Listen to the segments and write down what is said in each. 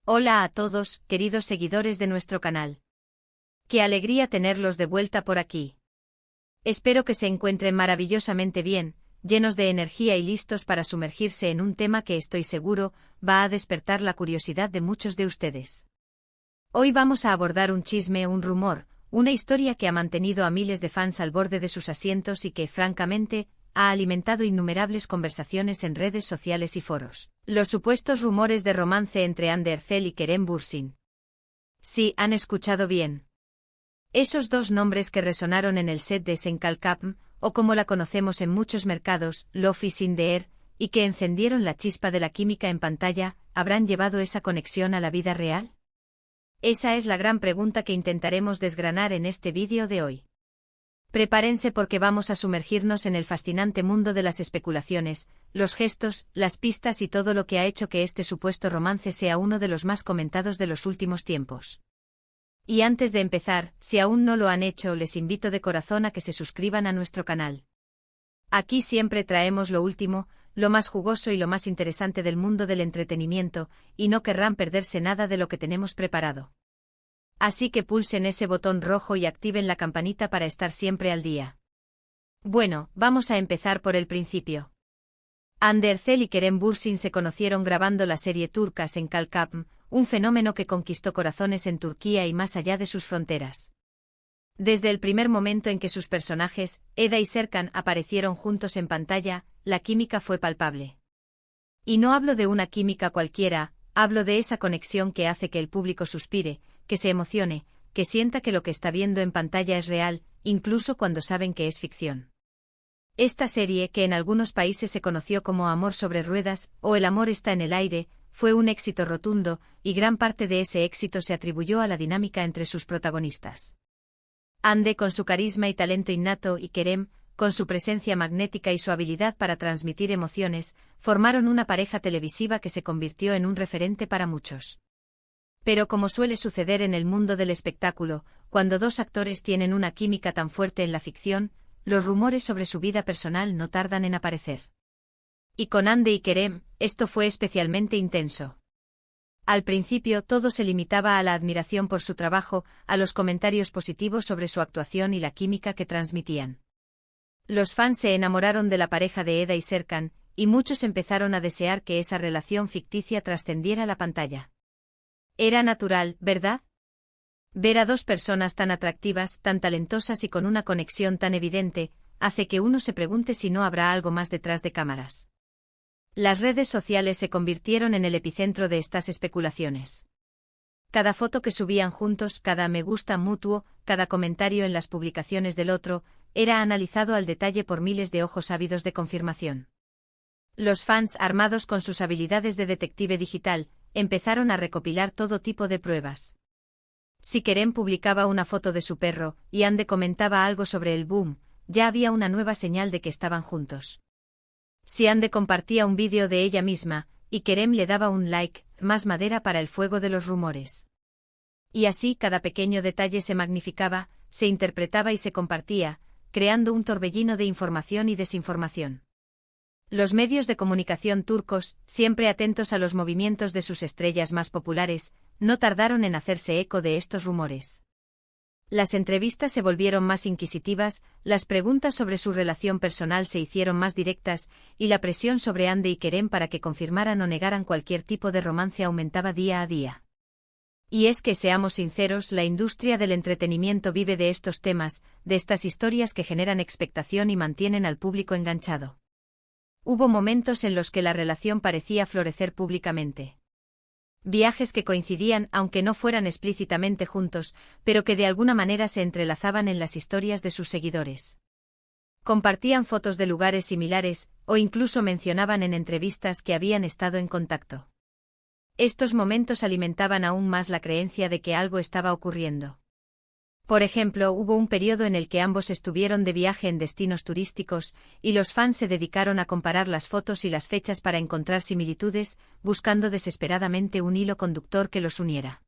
Hola a todos, queridos seguidores de nuestro canal. Qué alegría tenerlos de vuelta por aquí. Espero que se encuentren maravillosamente bien, llenos de energía y listos para sumergirse en un tema que estoy seguro va a despertar la curiosidad de muchos de ustedes. Hoy vamos a abordar un chisme, un rumor, una historia que ha mantenido a miles de fans al borde de sus asientos y que, francamente, ha alimentado innumerables conversaciones en redes sociales y foros. Los supuestos rumores de romance entre Ander Ercel y Kerem Bürsin. Sí, han escuchado bien. Esos dos nombres que resonaron en el set de Senkalkapm, o como la conocemos en muchos mercados, Love is in the air, y que encendieron la chispa de la química en pantalla, ¿habrán llevado esa conexión a la vida real? Esa es la gran pregunta que intentaremos desgranar en este vídeo de hoy. Prepárense porque vamos a sumergirnos en el fascinante mundo de las especulaciones, los gestos, las pistas y todo lo que ha hecho que este supuesto romance sea uno de los más comentados de los últimos tiempos. Y antes de empezar, si aún no lo han hecho, les invito de corazón a que se suscriban a nuestro canal. Aquí siempre traemos lo último, lo más jugoso y lo más interesante del mundo del entretenimiento, y no querrán perderse nada de lo que tenemos preparado. Así que pulsen ese botón rojo y activen la campanita para estar siempre al día. Bueno, vamos a empezar por el principio. Ander Ercel y Kerem Bürsin se conocieron grabando la serie turca Senkalkapm, un fenómeno que conquistó corazones en Turquía y más allá de sus fronteras. Desde el primer momento en que sus personajes, Eda y Serkan, aparecieron juntos en pantalla, la química fue palpable. Y no hablo de una química cualquiera, hablo de esa conexión que hace que el público suspire, que se emocione, que sienta que lo que está viendo en pantalla es real, incluso cuando saben que es ficción. Esta serie, que en algunos países se conoció como Amor sobre ruedas, o El amor está en el aire, fue un éxito rotundo, y gran parte de ese éxito se atribuyó a la dinámica entre sus protagonistas. Ande con su carisma y talento innato y Kerem, con su presencia magnética y su habilidad para transmitir emociones, formaron una pareja televisiva que se convirtió en un referente para muchos. Pero como suele suceder en el mundo del espectáculo, cuando dos actores tienen una química tan fuerte en la ficción, los rumores sobre su vida personal no tardan en aparecer. Y con Ande y Kerem, esto fue especialmente intenso. Al principio todo se limitaba a la admiración por su trabajo, a los comentarios positivos sobre su actuación y la química que transmitían. Los fans se enamoraron de la pareja de Eda y Serkan, y muchos empezaron a desear que esa relación ficticia trascendiera la pantalla. Era natural, ¿verdad? Ver a dos personas tan atractivas, tan talentosas y con una conexión tan evidente, hace que uno se pregunte si no habrá algo más detrás de cámaras. Las redes sociales se convirtieron en el epicentro de estas especulaciones. Cada foto que subían juntos, cada me gusta mutuo, cada comentario en las publicaciones del otro, era analizado al detalle por miles de ojos ávidos de confirmación. Los fans, armados con sus habilidades de detective digital, empezaron a recopilar todo tipo de pruebas. Si Kerem publicaba una foto de su perro, y Ande comentaba algo sobre el boom, ya había una nueva señal de que estaban juntos. Si Ande compartía un vídeo de ella misma, y Kerem le daba un like, más madera para el fuego de los rumores. Y así cada pequeño detalle se magnificaba, se interpretaba y se compartía, creando un torbellino de información y desinformación. Los medios de comunicación turcos, siempre atentos a los movimientos de sus estrellas más populares, no tardaron en hacerse eco de estos rumores. Las entrevistas se volvieron más inquisitivas, las preguntas sobre su relación personal se hicieron más directas, y la presión sobre Ande y Kerem para que confirmaran o negaran cualquier tipo de romance aumentaba día a día. Y es que, seamos sinceros, la industria del entretenimiento vive de estos temas, de estas historias que generan expectación y mantienen al público enganchado. Hubo momentos en los que la relación parecía florecer públicamente. Viajes que coincidían, aunque no fueran explícitamente juntos, pero que de alguna manera se entrelazaban en las historias de sus seguidores. Compartían fotos de lugares similares, o incluso mencionaban en entrevistas que habían estado en contacto. Estos momentos alimentaban aún más la creencia de que algo estaba ocurriendo. Por ejemplo, hubo un periodo en el que ambos estuvieron de viaje en destinos turísticos, y los fans se dedicaron a comparar las fotos y las fechas para encontrar similitudes, buscando desesperadamente un hilo conductor que los uniera.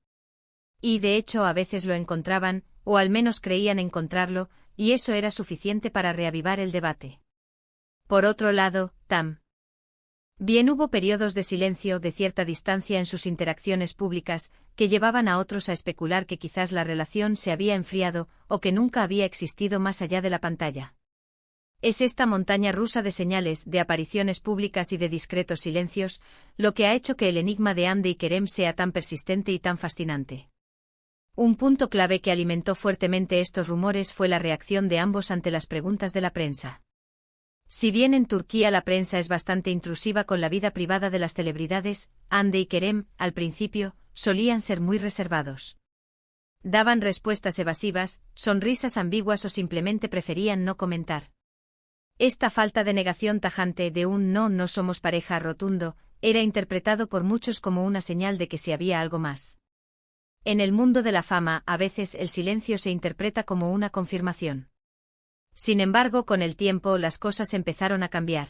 Y de hecho a veces lo encontraban, o al menos creían encontrarlo, y eso era suficiente para reavivar el debate. Por otro lado, Tam Bien, hubo periodos de silencio, de cierta distancia en sus interacciones públicas, que llevaban a otros a especular que quizás la relación se había enfriado o que nunca había existido más allá de la pantalla. Es esta montaña rusa de señales, de apariciones públicas y de discretos silencios, lo que ha hecho que el enigma de Hande y Kerem sea tan persistente y tan fascinante. Un punto clave que alimentó fuertemente estos rumores fue la reacción de ambos ante las preguntas de la prensa. Si bien en Turquía la prensa es bastante intrusiva con la vida privada de las celebridades, Hande y Kerem, al principio, solían ser muy reservados. Daban respuestas evasivas, sonrisas ambiguas o simplemente preferían no comentar. Esta falta de negación tajante de un no somos pareja rotundo, era interpretado por muchos como una señal de que si había algo más. En el mundo de la fama, a veces el silencio se interpreta como una confirmación. Sin embargo, con el tiempo las cosas empezaron a cambiar.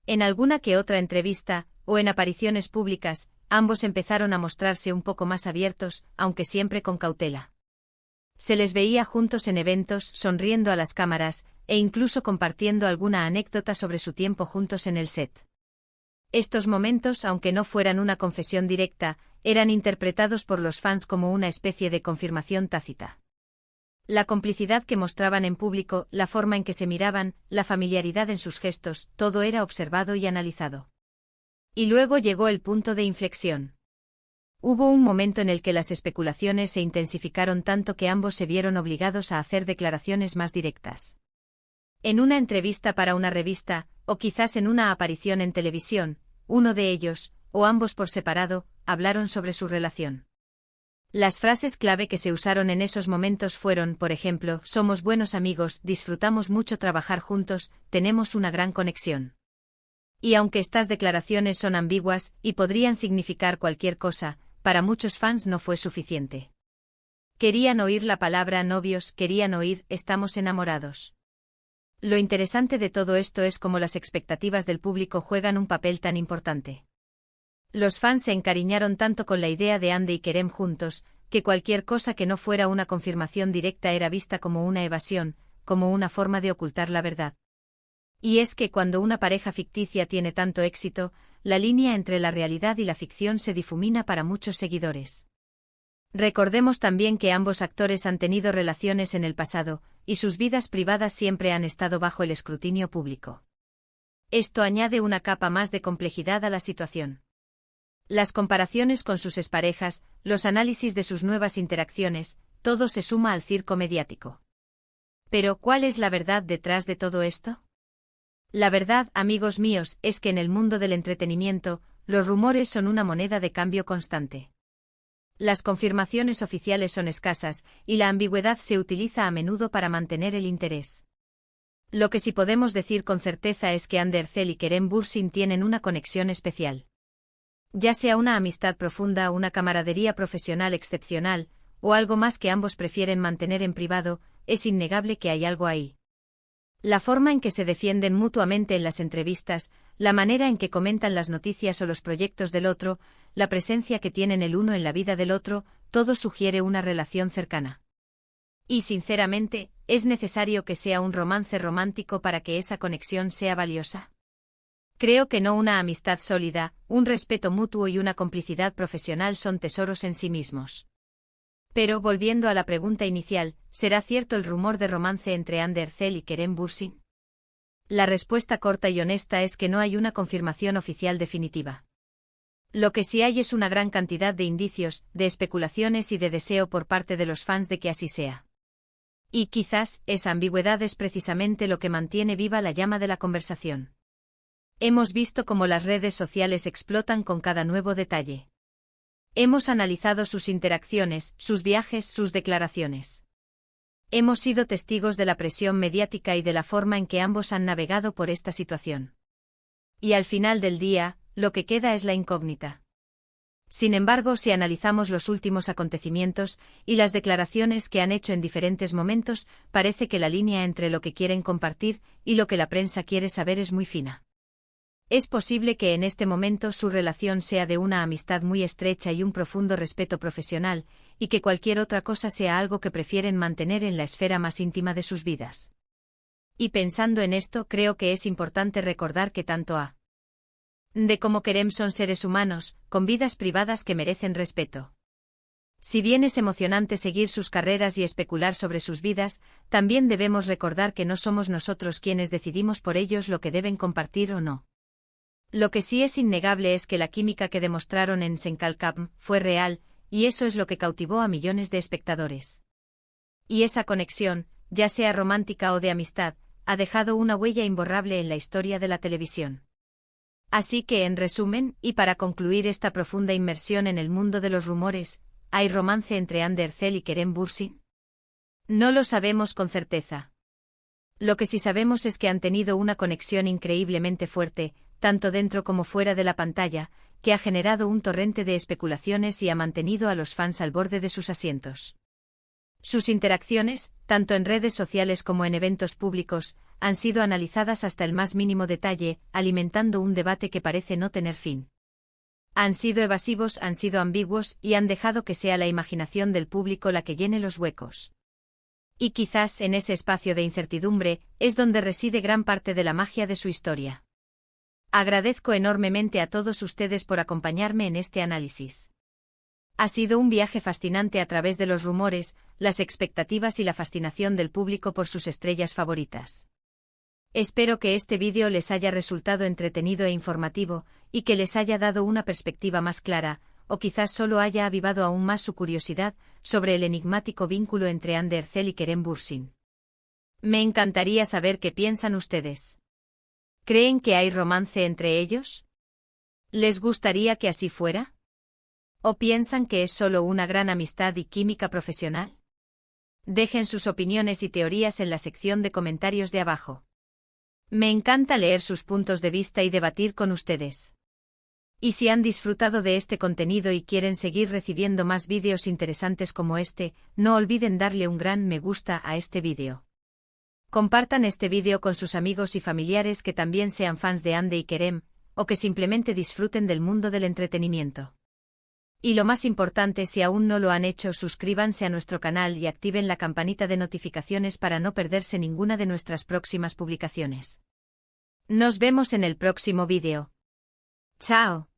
En alguna que otra entrevista, o en apariciones públicas, ambos empezaron a mostrarse un poco más abiertos, aunque siempre con cautela. Se les veía juntos en eventos, sonriendo a las cámaras, e incluso compartiendo alguna anécdota sobre su tiempo juntos en el set. Estos momentos, aunque no fueran una confesión directa, eran interpretados por los fans como una especie de confirmación tácita. La complicidad que mostraban en público, la forma en que se miraban, la familiaridad en sus gestos, todo era observado y analizado. Y luego llegó el punto de inflexión. Hubo un momento en el que las especulaciones se intensificaron tanto que ambos se vieron obligados a hacer declaraciones más directas. En una entrevista para una revista, o quizás en una aparición en televisión, uno de ellos, o ambos por separado, hablaron sobre su relación. Las frases clave que se usaron en esos momentos fueron, por ejemplo, somos buenos amigos, disfrutamos mucho trabajar juntos, tenemos una gran conexión. Y aunque estas declaraciones son ambiguas, y podrían significar cualquier cosa, para muchos fans no fue suficiente. Querían oír la palabra novios, querían oír estamos enamorados. Lo interesante de todo esto es cómo las expectativas del público juegan un papel tan importante. Los fans se encariñaron tanto con la idea de Hande y Kerem juntos, que cualquier cosa que no fuera una confirmación directa era vista como una evasión, como una forma de ocultar la verdad. Y es que cuando una pareja ficticia tiene tanto éxito, la línea entre la realidad y la ficción se difumina para muchos seguidores. Recordemos también que ambos actores han tenido relaciones en el pasado, y sus vidas privadas siempre han estado bajo el escrutinio público. Esto añade una capa más de complejidad a la situación. Las comparaciones con sus exparejas, los análisis de sus nuevas interacciones, todo se suma al circo mediático. Pero, ¿cuál es la verdad detrás de todo esto? La verdad, amigos míos, es que en el mundo del entretenimiento, los rumores son una moneda de cambio constante. Las confirmaciones oficiales son escasas, y la ambigüedad se utiliza a menudo para mantener el interés. Lo que sí podemos decir con certeza es que Hande Erçel y Kerem Bürsin tienen una conexión especial. Ya sea una amistad profunda, una camaradería profesional excepcional, o algo más que ambos prefieren mantener en privado, es innegable que hay algo ahí. La forma en que se defienden mutuamente en las entrevistas, la manera en que comentan las noticias o los proyectos del otro, la presencia que tienen el uno en la vida del otro, todo sugiere una relación cercana. Y sinceramente, ¿es necesario que sea un romance romántico para que esa conexión sea valiosa? Creo que no. Una amistad sólida, un respeto mutuo y una complicidad profesional son tesoros en sí mismos. Pero volviendo a la pregunta inicial, ¿será cierto el rumor de romance entre Hande Erçel y Kerem Bürsin? La respuesta corta y honesta es que no hay una confirmación oficial definitiva. Lo que sí hay es una gran cantidad de indicios, de especulaciones y de deseo por parte de los fans de que así sea. Y quizás, esa ambigüedad es precisamente lo que mantiene viva la llama de la conversación. Hemos visto cómo las redes sociales explotan con cada nuevo detalle. Hemos analizado sus interacciones, sus viajes, sus declaraciones. Hemos sido testigos de la presión mediática y de la forma en que ambos han navegado por esta situación. Y al final del día, lo que queda es la incógnita. Sin embargo, si analizamos los últimos acontecimientos y las declaraciones que han hecho en diferentes momentos, parece que la línea entre lo que quieren compartir y lo que la prensa quiere saber es muy fina. Es posible que en este momento su relación sea de una amistad muy estrecha y un profundo respeto profesional, y que cualquier otra cosa sea algo que prefieren mantener en la esfera más íntima de sus vidas. Y pensando en esto, creo que es importante recordar que tanto De cómo Kerem son seres humanos, con vidas privadas que merecen respeto. Si bien es emocionante seguir sus carreras y especular sobre sus vidas, también debemos recordar que no somos nosotros quienes decidimos por ellos lo que deben compartir o no. Lo que sí es innegable es que la química que demostraron en Senkalkam fue real, y eso es lo que cautivó a millones de espectadores. Y esa conexión, ya sea romántica o de amistad, ha dejado una huella imborrable en la historia de la televisión. Así que, en resumen, y para concluir esta profunda inmersión en el mundo de los rumores, ¿hay romance entre Hande Erçel y Kerem Bürsin? No lo sabemos con certeza. Lo que sí sabemos es que han tenido una conexión increíblemente fuerte, tanto dentro como fuera de la pantalla, que ha generado un torrente de especulaciones y ha mantenido a los fans al borde de sus asientos. Sus interacciones, tanto en redes sociales como en eventos públicos, han sido analizadas hasta el más mínimo detalle, alimentando un debate que parece no tener fin. Han sido evasivos, han sido ambiguos y han dejado que sea la imaginación del público la que llene los huecos. Y quizás en ese espacio de incertidumbre es donde reside gran parte de la magia de su historia. Agradezco enormemente a todos ustedes por acompañarme en este análisis. Ha sido un viaje fascinante a través de los rumores, las expectativas y la fascinación del público por sus estrellas favoritas. Espero que este vídeo les haya resultado entretenido e informativo, y que les haya dado una perspectiva más clara, o quizás solo haya avivado aún más su curiosidad sobre el enigmático vínculo entre Hande Erçel y Kerem Bürsin. Me encantaría saber qué piensan ustedes. ¿Creen que hay romance entre ellos? ¿Les gustaría que así fuera? ¿O piensan que es solo una gran amistad y química profesional? Dejen sus opiniones y teorías en la sección de comentarios de abajo. Me encanta leer sus puntos de vista y debatir con ustedes. Y si han disfrutado de este contenido y quieren seguir recibiendo más vídeos interesantes como este, no olviden darle un gran me gusta a este vídeo. Compartan este vídeo con sus amigos y familiares que también sean fans de Hande y Kerem, o que simplemente disfruten del mundo del entretenimiento. Y lo más importante, si aún no lo han hecho, suscríbanse a nuestro canal y activen la campanita de notificaciones para no perderse ninguna de nuestras próximas publicaciones. Nos vemos en el próximo vídeo. ¡Chao!